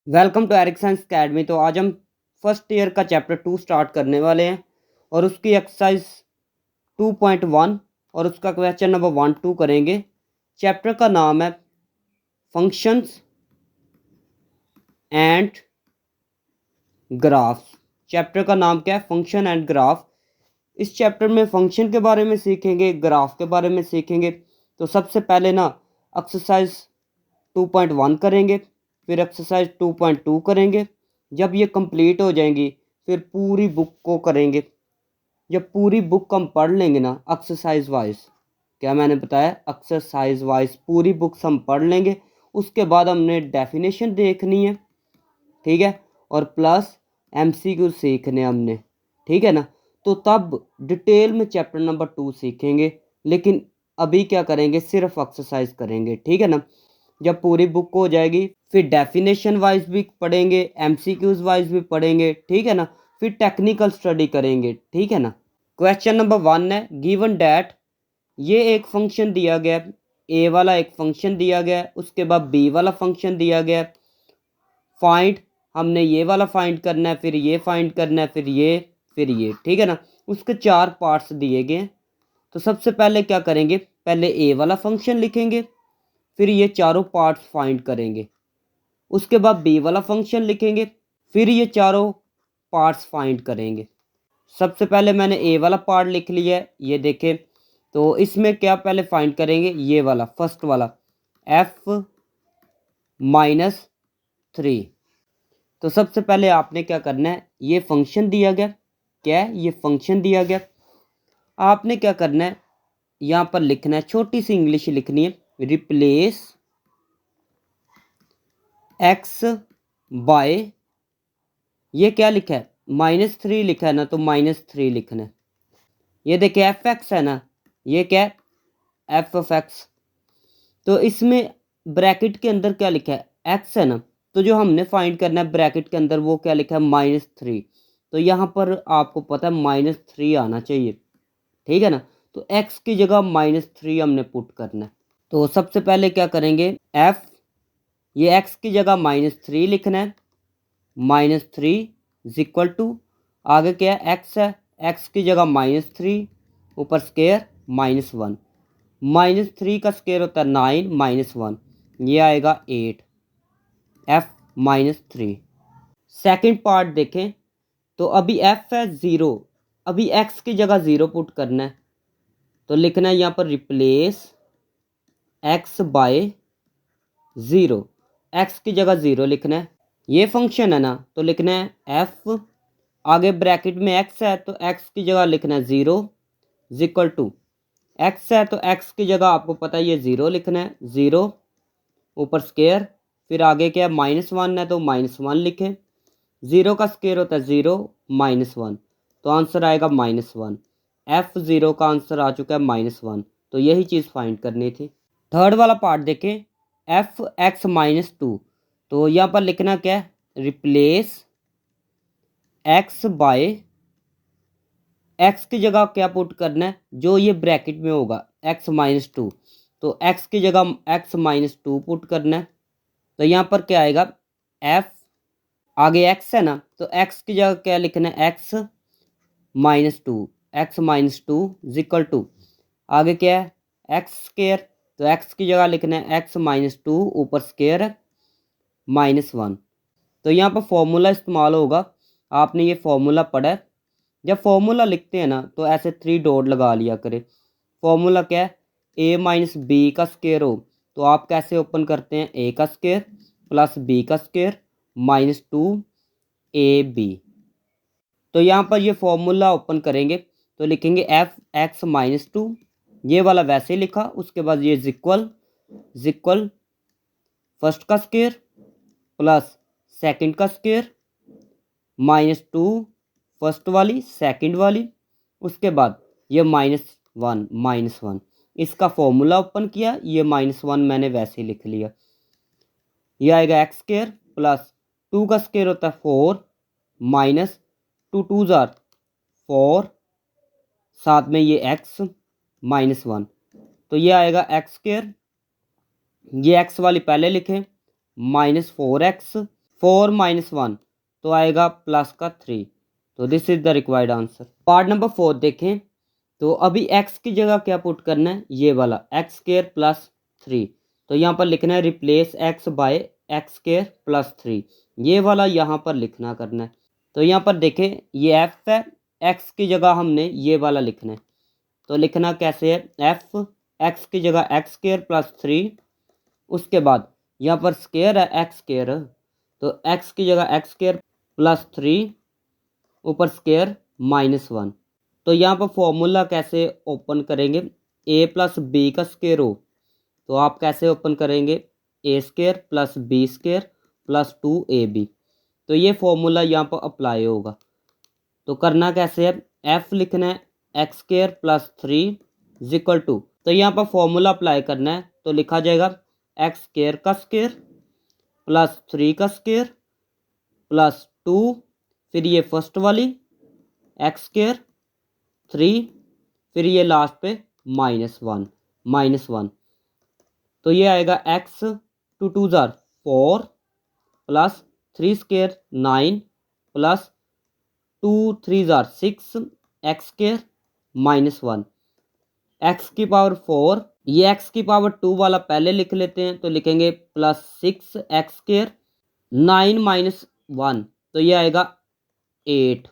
Welcome to Eric science academy. तो आज हम फर्स्ट ईयर का चैप्टर 2 स्टार्ट करने वाले हैं और उसकी एक्सरसाइज 2.1 और उसका क्वेश्चन नंबर 1-2 करेंगे। चैप्टर का नाम है फंक्शंस एंड ग्राफ्स। चैप्टर का नाम क्या है? Function and graph. इस चैप्टर में फंक्शन के बारे में सीखेंगे, ग्राफ के बारे में सीखेंगे। तो सबसे पहले ना एक्सरसाइज 2.1 करेंगे, फिर एक्सरसाइज 2.2 करेंगे। जब ये कंप्लीट हो जाएंगी फिर पूरी बुक को करेंगे। जब पूरी बुक हम पढ़ लेंगे ना एक्सरसाइज वाइज, क्या मैंने बताया, एक्सरसाइज वाइज पूरी बुक्स हम पढ़ लेंगे। उसके बाद हमने डेफिनेशन देखनी है, ठीक है, और प्लस एमसीक्यू सीखने हमने, ठीक है ना। तो तब डिटेल में चैप्टर नंबर 2 सीखेंगे, लेकिन अभी क्या करेंगे, सिर्फ एक्सरसाइज करेंगे, ठीक है ना। जब पूरी बुक हो जाएगी फिर डेफिनेशन वाइज भी पढ़ेंगे, एमसीक्यूज वाइज भी पढ़ेंगे, ठीक है ना। फिर टेक्निकल स्टडी करेंगे, ठीक है ना। क्वेश्चन नंबर 1 है, गिवन डैट, ये एक फंक्शन दिया गया, ए वाला एक फंक्शन दिया गया, उसके बाद बी वाला फंक्शन दिया गया। फाइंड, हमने ये वाला फाइंड करना है, फिर ये फाइंड करना है, फिर ये, ठीक है ना। उसके 4 पार्ट्स दिए गए हैं। तो सबसे पहले क्या करेंगे, पहले ए वाला फंक्शन लिखेंगे, फिर ये चारों पार्ट्स फाइंड करेंगे। उसके बाद बी वाला फंक्शन लिखेंगे, फिर ये चारों पार्ट्स फाइंड करेंगे। सबसे पहले मैंने ए वाला पार्ट लिख लिया है, ये देखें। तो इसमें क्या पहले फाइंड करेंगे, ये वाला फर्स्ट वाला, f माइनस 3। तो सबसे पहले आपने क्या करना है, ये फंक्शन दिया गया, क्या है, ये फंक्शन दिया गया। आपने क्या करना है, यहाँ पर लिखना है, छोटी सी इंग्लिश लिखनी है, रिप्लेस x बाय, ये क्या लिखा है, -3 लिखा है ना, तो -3 लिखना है। ये देखिए एफ एक्स है ना, ये क्या है, एफ ऑफ एक्स। तो इसमें ब्रैकेट के अंदर क्या लिखा है, एक्स है ना। तो जो हमने फाइंड करना है ब्रैकेट के अंदर वो क्या लिखा है, -3। तो यहाँ पर आपको पता है -3 आना चाहिए, ठीक है ना। तो एक्स की जगह -3 हमने पुट करना है। तो सबसे पहले क्या करेंगे, एफ, ये एक्स की जगह -3 लिखना है, -3 इज इक्वल टू, आगे क्या है, एक्स है, एक्स की जगह -3, ऊपर स्केयर -1, -3 का स्केयर होता है 9, -1, ये आएगा 8, एफ -3। सेकेंड पार्ट देखें, तो अभी एफ है 0, अभी एक्स की जगह 0 पुट करना है। तो लिखना है यहाँ पर रिप्लेस एक्स बाय 0, एक्स की जगह 0 लिखना है। ये फंक्शन है ना, तो लिखना है एफ, आगे ब्रैकेट में एक्स है तो एक्स की जगह लिखना है 0 इज इक्वल टू, एक्स है तो एक्स की जगह आपको पता है ये 0 लिखना है, 0 ऊपर स्केयर, फिर आगे क्या है, -1 है तो -1 लिखें। 0 का स्केयर होता है 0, -1, तो आंसर आएगा -1। F0 का आंसर आ चुका है -1। तो यही चीज़ फाइंड करनी थी। थर्ड वाला पार्ट देखें, एफ एक्स -2। तो यहाँ पर लिखना क्या है, रिप्लेस एक्स बाय, एक्स की जगह क्या पुट करना है, जो ये ब्रैकेट में होगा x-2। तो एक्स की जगह x-2 पुट करना है। तो यहाँ पर क्या आएगा, f, आगे x है ना, तो x की जगह क्या लिखना है, x-2, x-2 is equal to, आगे क्या है, एक्स स्केयर, तो x की जगह लिखना है x-2, ऊपर स्केयर -1। तो यहाँ पर फॉर्मूला इस्तेमाल होगा, आपने ये फॉर्मूला पढ़ा है। जब फॉर्मूला लिखते हैं ना तो ऐसे 3 डॉट लगा लिया करें। फॉर्मूला क्या है, a माइनस बी का स्केयर हो, तो आप कैसे ओपन करते हैं, a का स्केयर प्लस b का स्केयर -2ab। तो यहाँ पर ये फॉर्मूला ओपन करेंगे तो लिखेंगे एफ एक्स -2, ये वाला वैसे लिखा, उसके बाद ये इक्वल फर्स्ट का स्केयर प्लस सेकंड का स्केयर -2 फर्स्ट वाली सेकंड वाली, उसके बाद ये -1, इसका फॉर्मूला ओपन किया, ये -1 मैंने वैसे लिख लिया। ये आएगा एक्स स्केयर प्लस 2 का स्केयर होता है 4, माइनस 2 2 जार 4, साथ में ये एक्स -1। तो ये आएगा एक्स स्केयर, ये एक्स वाली पहले लिखें, -4x 4 माइनस 1 तो आएगा प्लस का 3। तो this is the required answer. Part number 4 देखें तो अभी x की जगह क्या पुट करना है, ये वाला एक्स स्क्र प्लस 3। तो यहाँ पर लिखना है replace x by x square plus 3, ये वाला यहाँ पर लिखना करना है। तो यहाँ पर देखें ये f है, x की जगह हमने ये वाला लिखना है। तो लिखना कैसे है, f x की जगह एक्स स्क्र प्लस 3, उसके बाद यहाँ पर स्क्र है एक्स स्क्र, तो x की जगह एक्स स्क्र प्लस 3 ऊपर स्क्र माइनस 1। तो यहाँ पर फॉर्मूला कैसे ओपन करेंगे, a प्लस बी का स्क्र हो तो आप कैसे ओपन करेंगे, A square plus B square plus 2ab। तो ये फॉर्मूला यहाँ पर अप्लाई होगा। तो करना कैसे है, f लिखना है x square plus 3 equal to, तो यहाँ पर फॉर्मूला अप्लाई करना है। तो लिखा जाएगा एक्स स्क्र का स्क्र प्लस 3 का स्क्र प्लस 2, फिर ये फर्स्ट वाली एक्स स्क्र 3, फिर ये लास्ट पे माइनस वन। तो ये आएगा एक्स 2 2 जार 4 प्लस 3 स्क्र 9 प्लस 2 3 जार 6 एक्स स्क्र माइनस 1, एक्स की पावर 4, ये एक्स की पावर 2 वाला पहले लिख लेते हैं। तो लिखेंगे प्लस 6 एक्स स्क्र 9 माइनस 1, तो ये आएगा 8।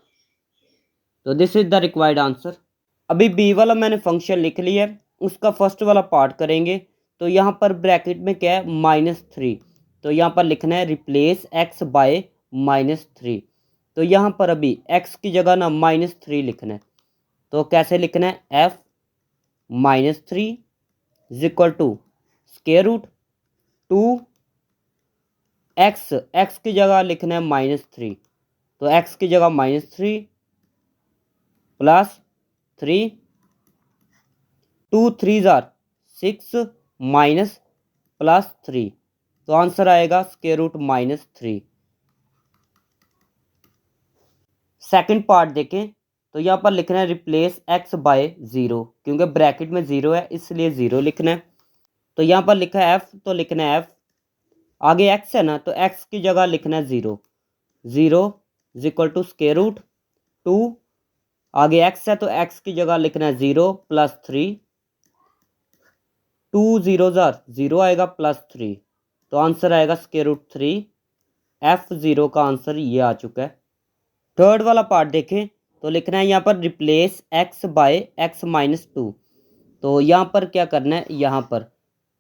तो this is the required answer. अभी बी वाला मैंने फंक्शन लिख लिया है, उसका फर्स्ट वाला पार्ट करेंगे। तो यहाँ पर ब्रैकेट में क्या है, -3। तो यहाँ पर लिखना है रिप्लेस x बाय -3। तो यहाँ पर अभी x की जगह ना -3 लिखना है। तो कैसे लिखना है, f -3 equal to square root 2 x की जगह लिखना है -3। तो x की जगह -3 प्लस 3 2 3 जार 6 माइनस प्लस 3। तो आंसर आएगा स्क्वायर रूट -3। सेकंड पार्ट देखें तो यहाँ पर लिखना है रिप्लेस x बाय 0, क्योंकि ब्रैकेट में 0 है इसलिए 0 लिखना है। तो यहाँ पर लिखा है f, तो लिखना है f, आगे x है ना तो x की जगह लिखना है 0 इक्वल टू स्क्वायर रूट 2, आगे x है तो x की जगह लिखना है 0 प्लस 3, 2 0 जार 0 आएगा प्लस 3। तो आंसर आएगा स्क्वायर रूट 3। f0 का आंसर ये आ चुका है। थर्ड वाला पार्ट देखें तो लिखना है यहाँ पर replace x by x minus 2। तो यहाँ पर क्या करना है, यहाँ पर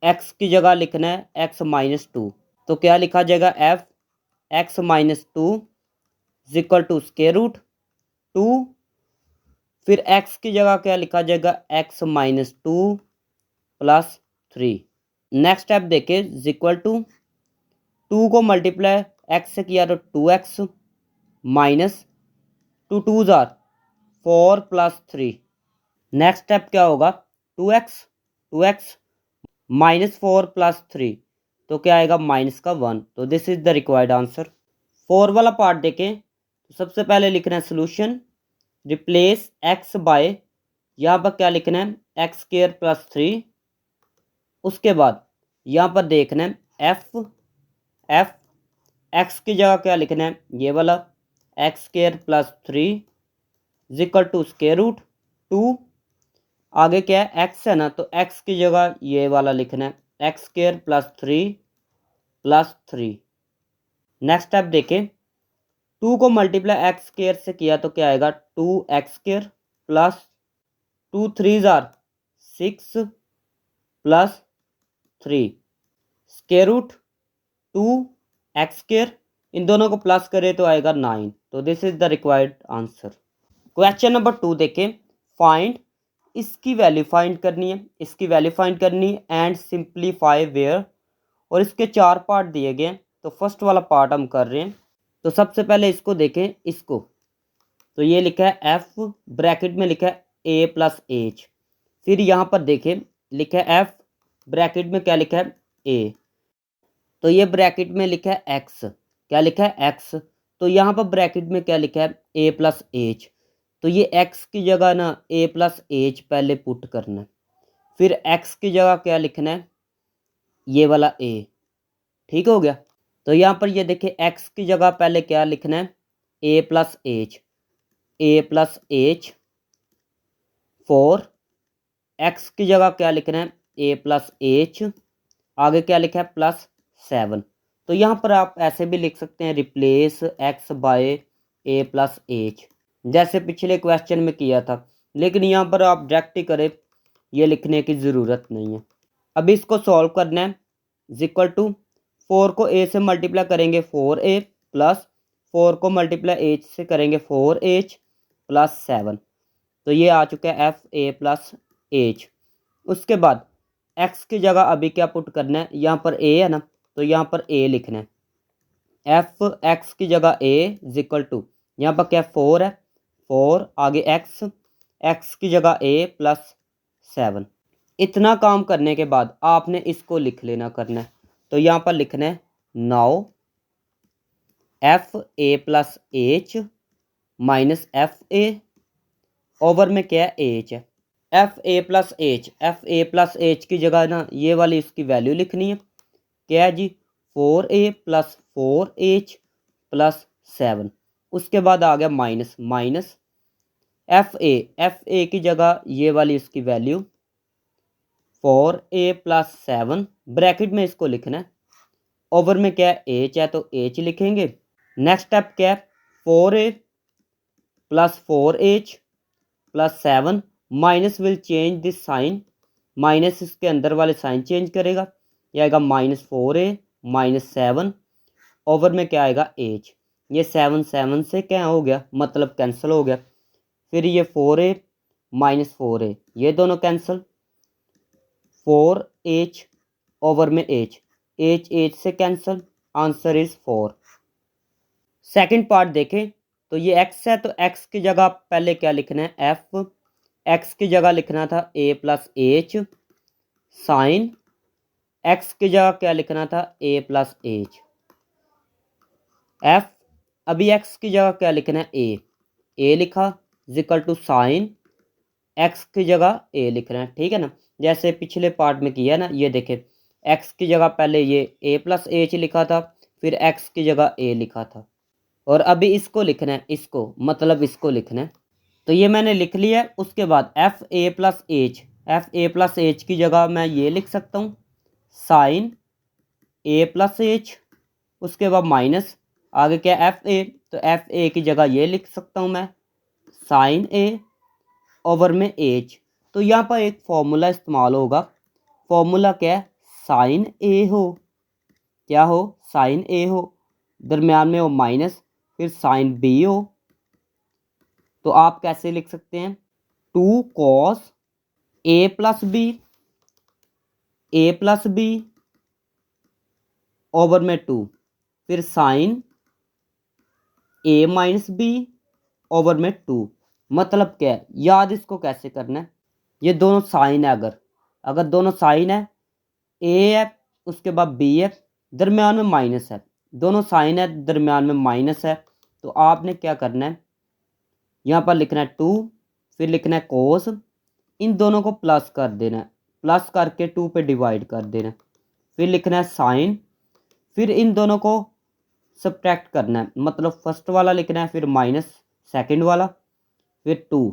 x की जगह लिखना है x माइनस 2। तो क्या लिखा जाएगा, f x minus 2 equal to square root 2, फिर x की जगह क्या लिखा जाएगा, x minus 2 plus 3। Next step देखें, इक्वल टू 2 को मल्टीप्लाई x से किया तो 2x माइनस 2 2 जार 4 प्लस 3। नेक्स्ट स्टेप क्या होगा, 2x माइनस 4 प्लस 3। तो क्या आएगा, माइनस का 1। तो this is the required answer. 4 वाला पार्ट देखें तो सबसे पहले लिखना है सोल्यूशन, रिप्लेस x बाय, यहाँ पर क्या लिखना है, एक्स स्क्वायर प्लस 3। उसके बाद यहाँ पर देखना है f x की जगह क्या लिखना है, ये वाला x square plus 3 equal to square root 2, आगे क्या है x है ना तो x की जगह ये वाला लिखना है, x square plus 3 next step देखें, 2 को मल्टीप्लाई एक्स स्क्वायर से किया तो क्या आएगा, 2x स्क्वायर प्लस 2 3 जार 6 plus 3 square root 2x square, इन दोनों को प्लस करें तो आएगा 9। तो this is the required answer. Question number 2 देखें, फाइंड, इसकी वैल्यू फाइंड करनी है, इसकी वैल्यू फाइंड करनी है एंड सिंप्लीफाई वेयर, और इसके 4 पार्ट दिए गए हैं। तो फर्स्ट वाला पार्ट हम कर रहे हैं। तो सबसे पहले इसको देखें, इसको तो ये लिखा है f, ब्रैकेट में लिखा है a प्लस एच, फिर यहाँ पर देखें लिखा है f, ब्रैकेट में क्या लिखा है a, तो ये ब्रैकेट में लिखा है x, क्या लिखा है x, तो यहाँ पर ब्रैकेट में क्या लिखा है a प्लस एच। तो ये x की जगह ना a प्लस एच पहले पुट करना है, फिर x की जगह क्या लिखना है, ये वाला a। ठीक हो गया। तो यहाँ पर ये देखिए एक्स की जगह पहले क्या लिखना है, A plus H for x की जगह क्या लिखना है, ए प्लस एच, आगे क्या लिखा है प्लस 7। तो यहाँ पर आप ऐसे भी लिख सकते हैं रिप्लेस एक्स बाय ए प्लस एच, जैसे पिछले क्वेश्चन में किया था, लेकिन यहाँ पर आप डायरेक्ट ही करें, ये लिखने की ज़रूरत नहीं है। अभी इसको सॉल्व करना है। इक्वल टू 4 को ए से मल्टीप्लाई करेंगे 4a प्लस 4 को मल्टीप्लाई एच से करेंगे 4h प्लस 7। तो ये आ चुका है एफ ए प्लस एच। उसके बाद एक्स की जगह अभी क्या पुट करना है, यहाँ पर ए है ना, तो यहाँ पर ए लिखना है। एफ एक्स की जगह ए इक्वल टू, यहाँ पर क्या 4 है, 4 आगे एक्स की जगह ए प्लस 7। इतना काम करने के बाद आपने इसको लिख लेना करना है। तो यहाँ पर लिखना है now F A plus H minus F A over में क्या है एच है, एफ ए प्लस एच की जगह ना ये वाली इसकी वैल्यू लिखनी है, क्या है जी 4a प्लस 4h प्लस 7। उसके बाद आ गया माइनस एफ ए की जगह ये वाली इसकी वैल्यू 4a प्लस 7 ब्रैकेट में इसको लिखना है, ओवर में क्या है एच है तो एच लिखेंगे। नेक्स्ट स्टेप क्या है 4a plus 4h plus 7, minus will change this sign, minus इसके अंदर वाले साइन चेंज करेगा, ये आएगा -4a माइनस 7 ओवर में क्या आएगा h, ये 7 से क्या हो गया मतलब कैंसिल हो गया। फिर ये 4a माइनस 4a ये दोनों कैंसिल, 4h ओवर में h से cancel, answer is 4। Second part देखें तो ये x है तो x की जगह पहले क्या लिखना है, f x की जगह लिखना था a plus H sine, x की जगह क्या लिखना था a प्लस एच, f अभी x की जगह क्या लिखना है a लिखा इक्वल टू साइन, x की जगह a लिखना है, ठीक है ना, जैसे पिछले पार्ट में किया ना। ये देखें x की जगह पहले ये a प्लस एच लिखा था, फिर x की जगह a लिखा था, और अभी इसको लिखना है, इसको लिखना है। तो ये मैंने लिख लिया है। उसके बाद एफ ए प्लस एच की जगह मैं ये लिख सकता हूँ साइन ए प्लस एच, उसके बाद माइनस आगे क्या एफ ए, तो एफ ए की जगह ये लिख सकता हूँ मैं साइन ए ओवर में एच। तो यहाँ पर एक फॉर्मूला इस्तेमाल होगा, फॉर्मूला क्या है साइन ए हो, क्या हो साइन ए हो, दरम्यान में हो माइनस, फिर साइन बी हो। तो आप कैसे लिख सकते हैं 2 cos A plus B over में 2, फिर साइन ए माइनस बी ओवर में 2। मतलब क्या है, याद इसको कैसे करना है, ये दोनों साइन है, अगर दोनों साइन है, ए है उसके बाद बी है, दरम्यान में माइनस है, दोनों साइन है दरम्यान में माइनस है, तो आपने क्या करना है यहाँ पर लिखना है 2, फिर लिखना है कोस, इन दोनों को प्लस कर देना है, प्लस करके 2 पे डिवाइड कर देना है, फिर लिखना है साइन, फिर इन दोनों को सब्ट्रैक्ट करना है, मतलब फर्स्ट वाला लिखना है फिर माइनस सेकंड वाला फिर 2,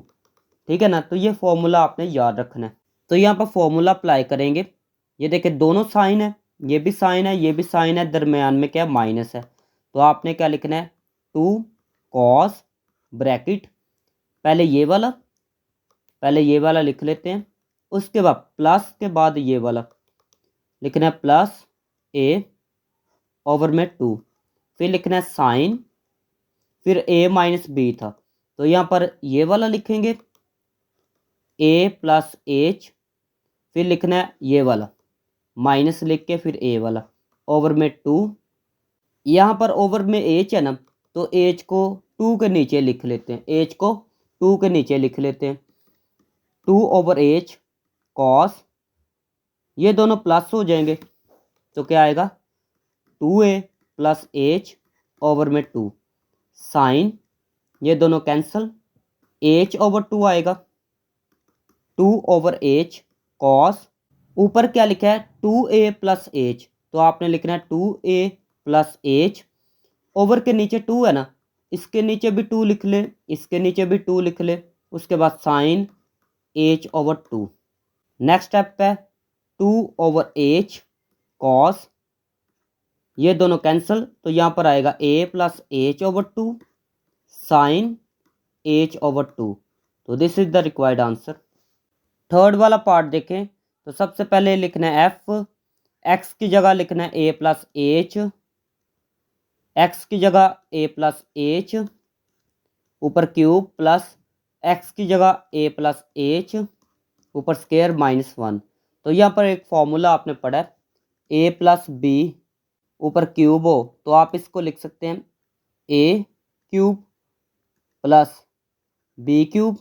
ठीक है ना। तो ये फॉर्मूला आपने याद रखना है। तो यहाँ पर फॉर्मूला अप्लाई करेंगे, ये देखिए दोनों साइन है, ये भी साइन है ये भी साइन है, दरम्यान में क्या माइनस है, तो आपने क्या लिखना है 2 कॉस ब्रैकेट पहले ये वाला लिख लेते हैं, उसके बाद प्लस के बाद ये वाला लिखना है प्लस ए ओवर में 2, फिर लिखना है साइन, फिर ए माइनस बी था तो यहाँ पर ये वाला लिखेंगे ए प्लस एच, फिर लिखना है ये वाला माइनस लिख के फिर ए वाला ओवर में 2, यहाँ पर ओवर में एच है ना तो एच को 2 के नीचे लिख लेते हैं, एच को 2 के नीचे लिख लेते हैं, 2 ओवर एच कॉस, ये दोनों प्लस हो जाएंगे तो क्या आएगा 2a प्लस एच ओवर में 2 साइन, ये दोनों कैंसल, एच ओवर 2 आएगा 2 ओवर एच कॉस, ऊपर क्या लिखा है 2a प्लस एच, तो आपने लिखना है 2a प्लस एच, ओवर के नीचे 2 है ना, इसके नीचे भी 2 लिख ले, इसके नीचे भी 2 लिख ले, उसके बाद sine H over 2। Next step है 2 ओवर एच कॉस, ये दोनों कैंसिल, तो यहाँ पर आएगा A plus H over 2 sine H over 2। तो this is the required answer. Third वाला पार्ट देखें तो सबसे पहले लिखना है एफ, एक्स की जगह लिखना है ए प्लस एच, एक्स की जगह ए प्लस एच ऊपर क्यूब प्लस एक्स की जगह ए प्लस एच ऊपर स्केयर -1। तो यहाँ पर एक फॉर्मूला आपने पढ़ा है, ए प्लस बी ऊपर क्यूब हो तो आप इसको लिख सकते हैं A cube plus B cube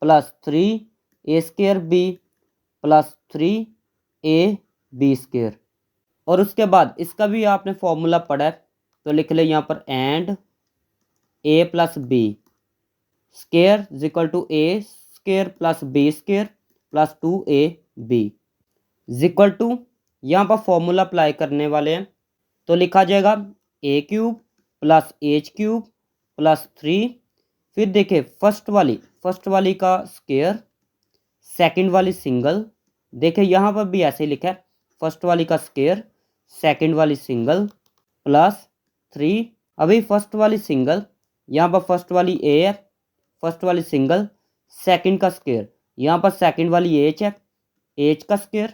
plus 3 A square B plus 3 A B square. और उसके बाद इसका भी आपने फॉर्मूला पढ़ा है, तो लिख ले यहाँ पर and A plus B square is equal to A square plus B square plus 2 A B is equal to, यहाँ पर फॉर्मूला अप्लाई करने वाले हैं तो लिखा जाएगा A cube plus H cube plus 3, फिर देखिए फर्स्ट वाली का स्केयर, सेकंड वाली सिंगल, देखिए यहाँ पर भी ऐसे ही लिखा है फर्स्ट वाली का स्केयर सेकंड वाली सिंगल प्लस 3, अभी फर्स्ट वाली सिंगल, यहाँ पर फर्स्ट वाली ए है, फर्स्ट वाली सिंगल, सेकंड का स्केयर, यहाँ पर सेकंड वाली एच है, एच का स्केयर,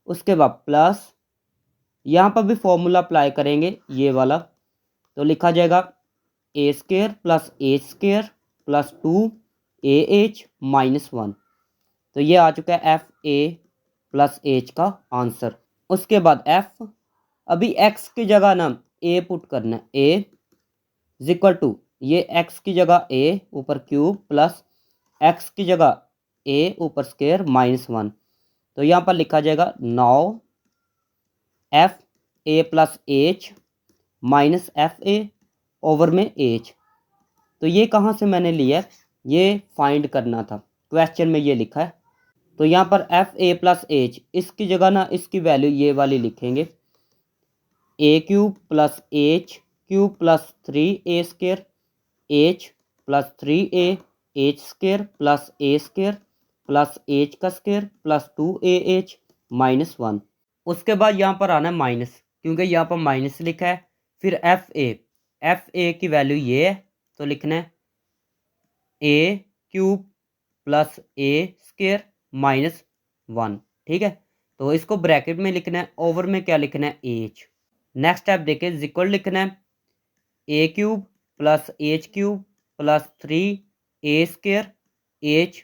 उसके बाद प्लस यहाँ पर भी फॉर्मूला अप्लाई करेंगे ये वाला, तो लिखा जाएगा A square plus H square plus 2 AH -1। तो ये आ चुका है एफ ए प्लस एच का आंसर। उसके बाद एफ, अभी एक्स की जगह ना ए पुट करना है, ए इज इक्वल टू, ये एक्स की जगह ए ऊपर क्यूब प्लस एक्स की जगह ए ऊपर स्केयर -1। तो यहाँ पर लिखा जाएगा 9 F A plus H minus F A over में एच। तो ये कहाँ से मैंने लिया है, ये फाइंड करना था, क्वेश्चन में ये लिखा है। तो यहाँ पर एफ ए प्लस एच, इसकी जगह ना इसकी वैल्यू ये वाली लिखेंगे, A cube plus H cube plus 3 A square H plus 3 H square plus A square plus H का स्केयर प्लस 2 AH -1। उसके बाद यहाँ पर आना है माइनस, क्योंकि यहाँ पर माइनस लिखा है। फिर एफ ए की वैल्यू ये है, तो लिखना है A cube plus A square -1, ठीक है। तो इसको ब्रैकेट में लिखना है, ओवर में क्या लिखना है एच। नेक्स्ट स्टेप देखें, जिक्वल लिखना है A cube plus H cube plus 3 A square H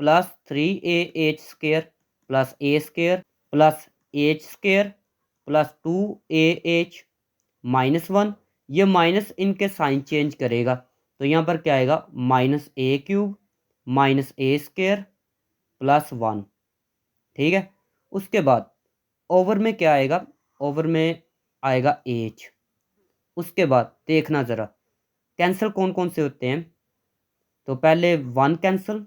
plus 3 AH square plus A square plus H square plus 2 AH -1। ये माइनस इनके साइन चेंज करेगा, तो यहाँ पर क्या आएगा -a cube -a square plus 1, ठीक है। उसके बाद ओवर में क्या आएगा, ओवर में आएगा h। उसके बाद देखना ज़रा कैंसिल कौन कौन से होते हैं, तो पहले 1 कैंसिल,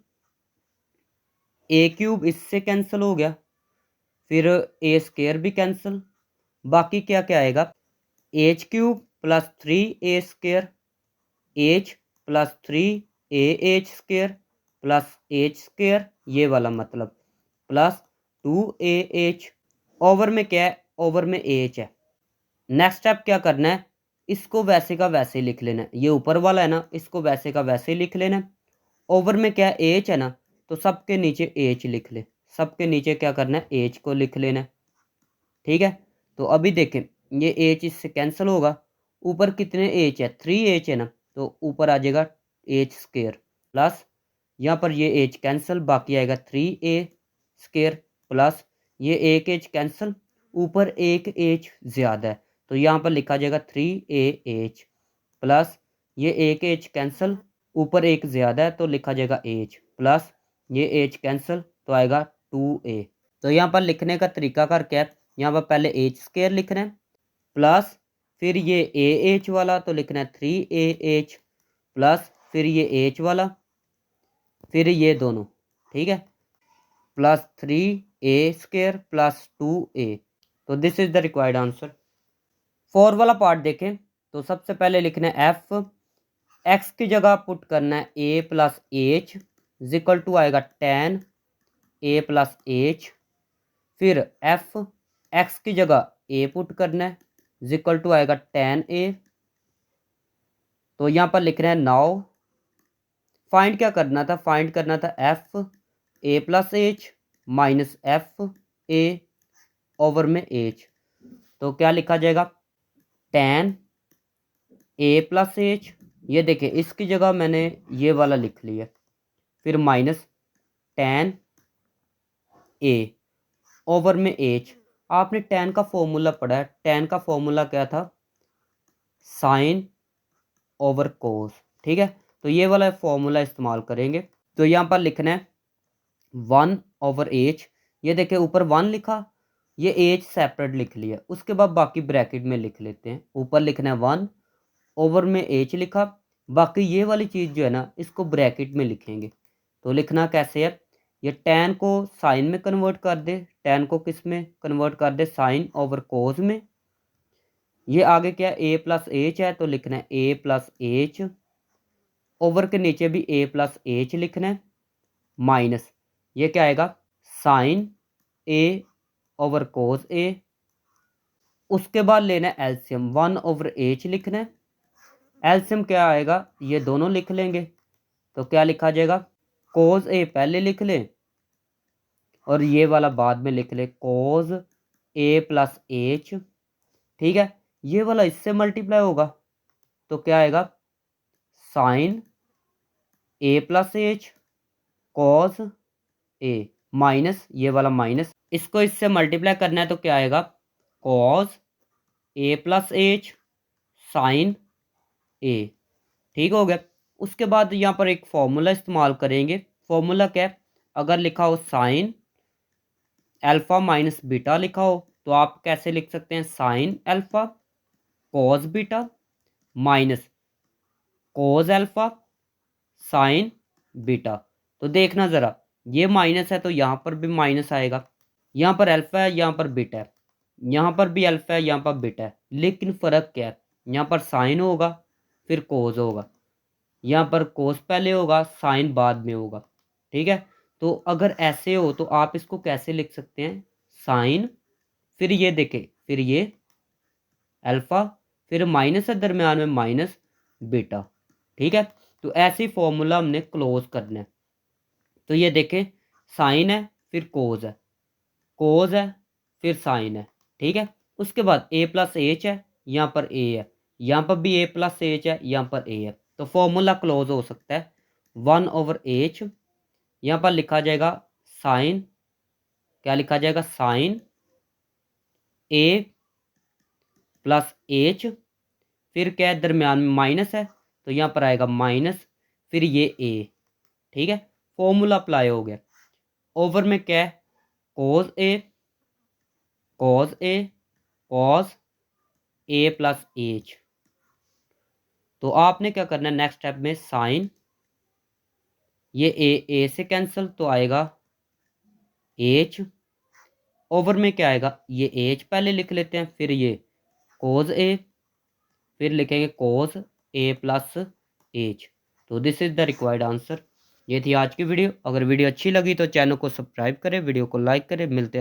ए क्यूब इससे कैंसिल हो गया, फिर ए स्केयर भी कैंसिल, बाकी क्या क्या आएगा H cube plus 3 A square H plus 3 AH square plus H square, ये वाला मतलब प्लस 2 AH। ओवर में क्या है, ओवर में एच है। नेक्स्ट स्टेप क्या करना है, इसको वैसे का वैसे ही लिख लेना है, ये ऊपर वाला है ना, इसको वैसे का वैसे ही लिख लेना है। ओवर में क्या है एच है ना, तो सबके नीचे एच लिख ले, सबके नीचे क्या करना है एच को लिख लेना है, ठीक है। तो अभी देखें ये एच इससे कैंसिल होगा, ऊपर कितने एच है 3 H है ना, तो ऊपर आ जाएगा एच स्केयर प्लस यहाँ पर ये एच कैंसिल, बाकी आएगा 3 A स्केयर प्लस ये एक एच कैंसिल, ऊपर एक एच ज़्यादा है, तो यहाँ पर लिखा जाएगा 3 AH प्लस ये एक एच कैंसिल, ऊपर एक ज़्यादा है तो लिखा जाएगा एच प्लस ये एच कैंसिल, तो आएगा 2A। तो यहाँ पर लिखने का तरीका कर क्या है, यहाँ पर पहले एच स्केयर लिखना है प्लस फिर ये AH वाला तो लिखना है 3 AH प्लस फिर ये एच वाला, फिर ये दोनों, ठीक है, plus 3 A square plus 2A। तो this is the required answer. Four वाला पार्ट देखें तो सबसे पहले लिखना है एफ, एक्स की जगह पुट करना है A plus H equal to आएगा टेन ए प्लस एच। फिर एफ एक्स की जगह ए पुट करना है इक्वल टू आएगा टेन ए। तो यहाँ पर लिख रहे हैं नाउ फाइंड क्या करना था, फाइंड करना था F A plus H minus F A over में एच। तो क्या लिखा जाएगा, टेन ए प्लस एच, ये देखिए इसकी जगह मैंने ये वाला लिख लिया, फिर माइनस टेन ए ओवर में एच। आपने टेन का फॉर्मूला पढ़ा है, टेन का फॉर्मूला क्या था, साइन ओवर कोस, ठीक है। तो ये वाला फॉर्मूला इस्तेमाल करेंगे। तो यहाँ पर लिखना है वन ओवर एच, ये देखिए ऊपर वन लिखा, ये एच सेपरेट लिख लिया, उसके बाद बाकी ब्रैकेट में लिख लेते हैं। ऊपर लिखना है वन ओवर में एच लिखा, बाकी ये वाली चीज़ जो है ना इसको ब्रैकेट में लिखेंगे। तो लिखना कैसे है, ये टेन को साइन में कन्वर्ट कर दे, टेन को किस में कन्वर्ट कर दे, साइन ओवर कोस में। ये आगे क्या है, ए प्लस एच है, तो लिखना है ए प्लस एच, ओवर के नीचे भी ए प्लस एच लिखना है, माइनस ये क्या आएगा, साइन ए ओवर कोस ए। उसके बाद लेना है एलसीएम, वन ओवर एच लिखना है, एलसीएम क्या आएगा, ये दोनों लिख लेंगे। तो क्या लिखा जाएगा, कोस ए पहले लिख ले और ये वाला बाद में लिख ले, कोस ए प्लस एच, ठीक है। ये वाला इससे मल्टीप्लाई होगा तो क्या आएगा, sign A plus H cos A, minus ये वाला माइनस, इसको इससे मल्टीप्लाई करना है तो क्या आएगा, cos A plus H sign ए, ठीक हो गया। उसके बाद यहाँ पर एक फॉर्मूला इस्तेमाल करेंगे। फॉर्मूला क्या है, अगर लिखा हो साइन अल्फ़ा माइनस बीटा लिखा हो तो आप कैसे लिख सकते हैं, sine alpha cos beta minus cos alpha sine beta. तो देखना ज़रा, ये माइनस है तो यहाँ पर भी माइनस आएगा, यहाँ पर अल्फ़ा है यहाँ पर बीटा है, यहाँ पर भी अल्फ़ा है यहाँ पर बीटा है, लेकिन फ़र्क क्या है, यहाँ पर साइन होगा फिर कोस होगा, यहाँ पर कोस पहले होगा साइन बाद में होगा, ठीक है। तो अगर ऐसे हो तो आप इसको कैसे लिख सकते हैं, साइन फिर ये देखें फिर ये अल्फ़ा फिर माइनस है दरम्यान में माइनस बीटा, ठीक है। तो ऐसे फॉर्मूला हमने क्लोज करना है। तो ये देखें साइन है फिर कोस है, कोस है फिर साइन है, ठीक है। उसके बाद ए प्लस एच है, यहाँ पर ए है, यहाँ पर भी ए प्लस एच है, यहाँ पर ए है। तो फॉर्मूला क्लोज हो सकता है वन ओवर एच, यहाँ पर लिखा जाएगा साइन, क्या लिखा जाएगा, साइन ए प्लस एच, फिर क्या है दरम्यान में माइनस है तो यहाँ पर आएगा माइनस फिर ये ए, ठीक है। फॉर्मूला अप्लाई हो गया। ओवर में क्या है, कोस ए cos A cos A plus H. तो आपने क्या करना है, नेक्स्ट स्टेप में साइन, ये ए से कैंसिल तो आएगा एच, ओवर में क्या आएगा, ये एच पहले लिख लेते हैं, फिर ये कोस ए, फिर लिखेंगे कोस ए प्लस एच। तो this is the required answer. ये थी आज की वीडियो। अगर वीडियो अच्छी लगी तो चैनल को सब्सक्राइब करें, वीडियो को लाइक करें। मिलते हैं